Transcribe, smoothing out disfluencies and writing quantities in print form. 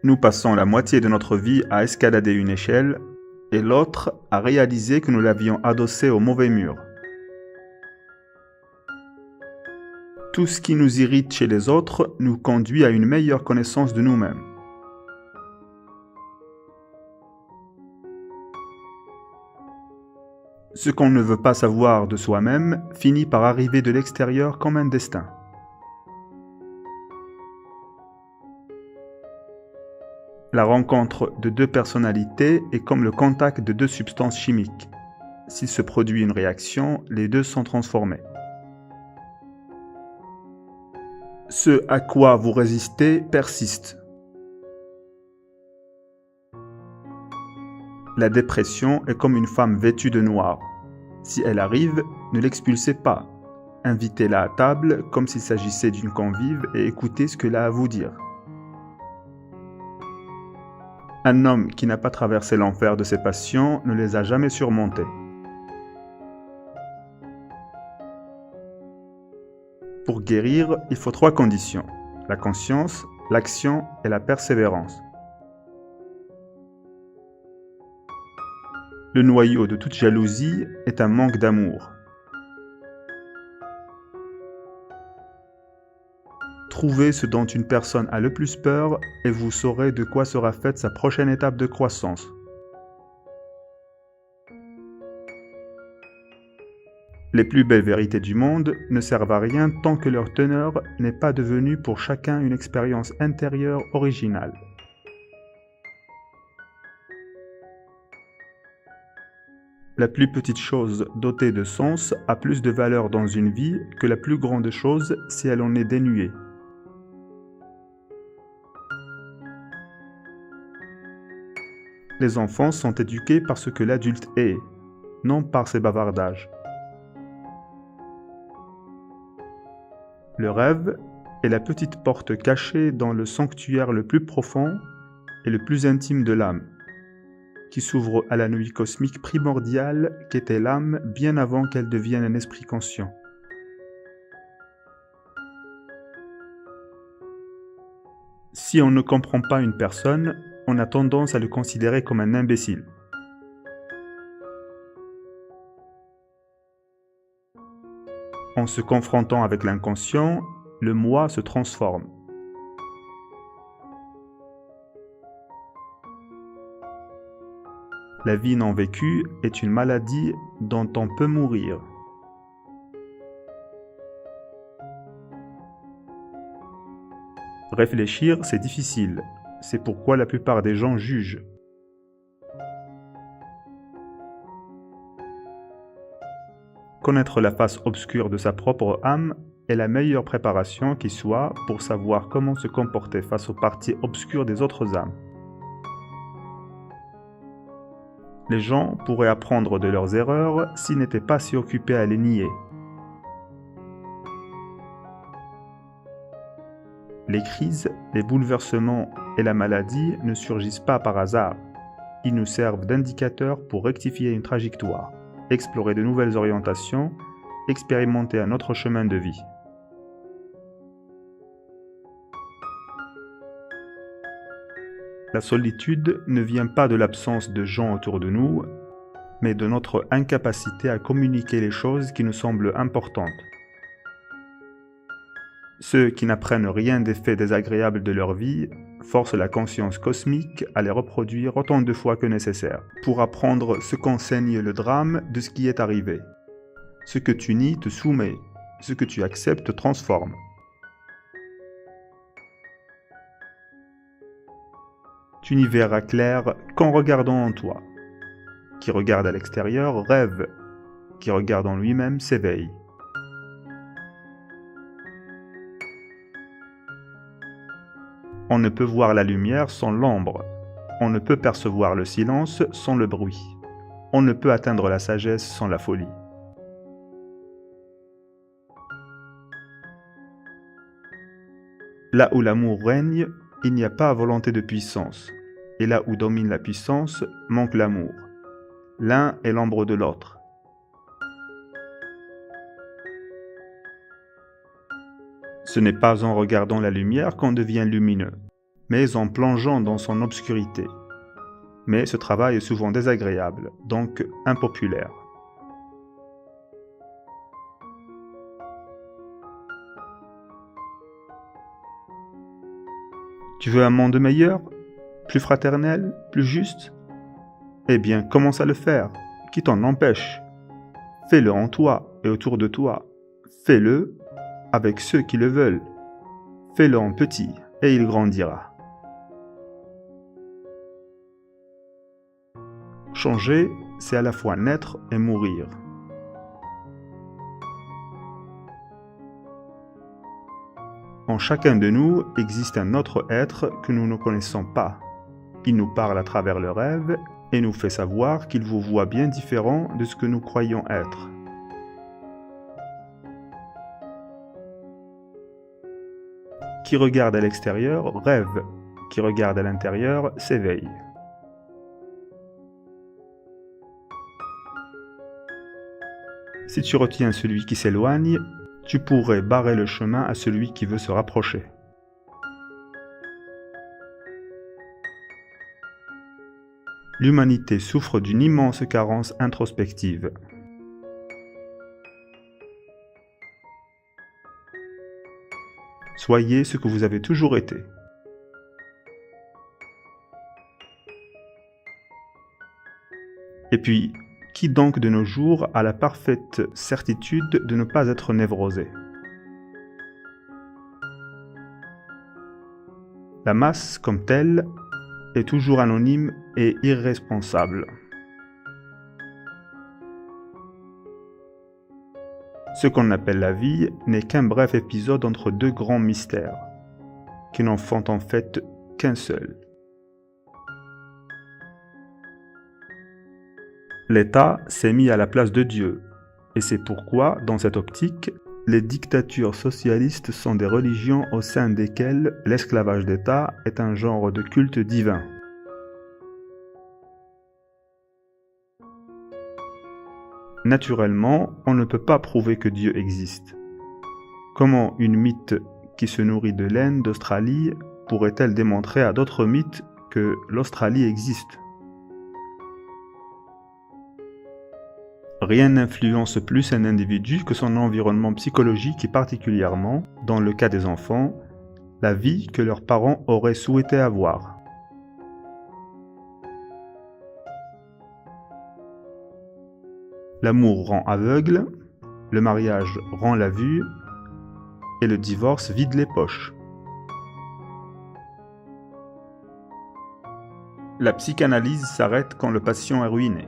Nous passons la moitié de notre vie à escalader une échelle et l'autre à réaliser que nous l'avions adossée au mauvais mur. Tout ce qui nous irrite chez les autres nous conduit à une meilleure connaissance de nous-mêmes. Ce qu'on ne veut pas savoir de soi-même finit par arriver de l'extérieur comme un destin. La rencontre de deux personnalités est comme le contact de deux substances chimiques. S'il se produit une réaction, les deux sont transformés. Ce à quoi vous résistez persiste. La dépression est comme une femme vêtue de noir. Si elle arrive, ne l'expulsez pas. Invitez-la à table comme s'il s'agissait d'une convive et écoutez ce qu'elle a à vous dire. Un homme qui n'a pas traversé l'enfer de ses passions ne les a jamais surmontées. Pour guérir, il faut 3 conditions: la conscience, l'action et la persévérance. Le noyau de toute jalousie est un manque d'amour. Trouvez ce dont une personne a le plus peur et vous saurez de quoi sera faite sa prochaine étape de croissance. Les plus belles vérités du monde ne servent à rien tant que leur teneur n'est pas devenue pour chacun une expérience intérieure originale. La plus petite chose dotée de sens a plus de valeur dans une vie que la plus grande chose si elle en est dénuée. Les enfants sont éduqués par ce que l'adulte est, non par ses bavardages. Le rêve est la petite porte cachée dans le sanctuaire le plus profond et le plus intime de l'âme, qui s'ouvre à la nuit cosmique primordiale qu'était l'âme bien avant qu'elle devienne un esprit conscient. Si on ne comprend pas une personne, on a tendance à le considérer comme un imbécile. En se confrontant avec l'inconscient, le moi se transforme. La vie non vécue est une maladie dont on peut mourir. Réfléchir, c'est difficile. C'est pourquoi la plupart des gens jugent. Connaître la face obscure de sa propre âme est la meilleure préparation qui soit pour savoir comment se comporter face aux parties obscures des autres âmes. Les gens pourraient apprendre de leurs erreurs s'ils n'étaient pas si occupés à les nier. Les crises, les bouleversements et la maladie ne surgissent pas par hasard. Ils nous servent d'indicateurs pour rectifier une trajectoire, explorer de nouvelles orientations, expérimenter un autre chemin de vie. La solitude ne vient pas de l'absence de gens autour de nous, mais de notre incapacité à communiquer les choses qui nous semblent importantes. Ceux qui n'apprennent rien des faits désagréables de leur vie forcent la conscience cosmique à les reproduire autant de fois que nécessaire, pour apprendre ce qu'enseigne le drame de ce qui est arrivé. Ce que tu nies te soumet, ce que tu acceptes te transforme. Tu n'y verras clair qu'en regardant en toi. Qui regarde à l'extérieur rêve, qui regarde en lui-même s'éveille. On ne peut voir la lumière sans l'ombre. On ne peut percevoir le silence sans le bruit. On ne peut atteindre la sagesse sans la folie. Là où l'amour règne, il n'y a pas volonté de puissance. Et là où domine la puissance, manque l'amour. L'un est l'ombre de l'autre. Ce n'est pas en regardant la lumière qu'on devient lumineux, mais en plongeant dans son obscurité. Mais ce travail est souvent désagréable, donc impopulaire. Tu veux un monde meilleur, plus fraternel, plus juste? Eh bien, commence à le faire. Qui t'en empêche? Fais-le en toi et autour de toi. Fais-le avec ceux qui le veulent. Fais-le en petit et il grandira. Changer, c'est à la fois naître et mourir. En chacun de nous existe un autre être que nous ne connaissons pas. Il nous parle à travers le rêve et nous fait savoir qu'il vous voit bien différent de ce que nous croyons être. Qui regarde à l'extérieur rêve, qui regarde à l'intérieur s'éveille. Si tu retiens celui qui s'éloigne, tu pourrais barrer le chemin à celui qui veut se rapprocher. L'humanité souffre d'une immense carence introspective. Soyez ce que vous avez toujours été. Et puis, qui donc de nos jours a la parfaite certitude de ne pas être névrosé? La masse, comme telle, est toujours anonyme et irresponsable. Ce qu'on appelle la vie n'est qu'un bref épisode entre deux grands mystères, qui n'en font en fait qu'un seul. L'État s'est mis à la place de Dieu, et c'est pourquoi, dans cette optique, les dictatures socialistes sont des religions au sein desquelles l'esclavage d'État est un genre de culte divin. Naturellement, on ne peut pas prouver que Dieu existe. Comment une mythe qui se nourrit de laine d'Australie pourrait-elle démontrer à d'autres mythes que l'Australie existe ? Rien n'influence plus un individu que son environnement psychologique et particulièrement, dans le cas des enfants, la vie que leurs parents auraient souhaité avoir. L'amour rend aveugle, le mariage rend la vue et le divorce vide les poches. La psychanalyse s'arrête quand le patient est ruiné.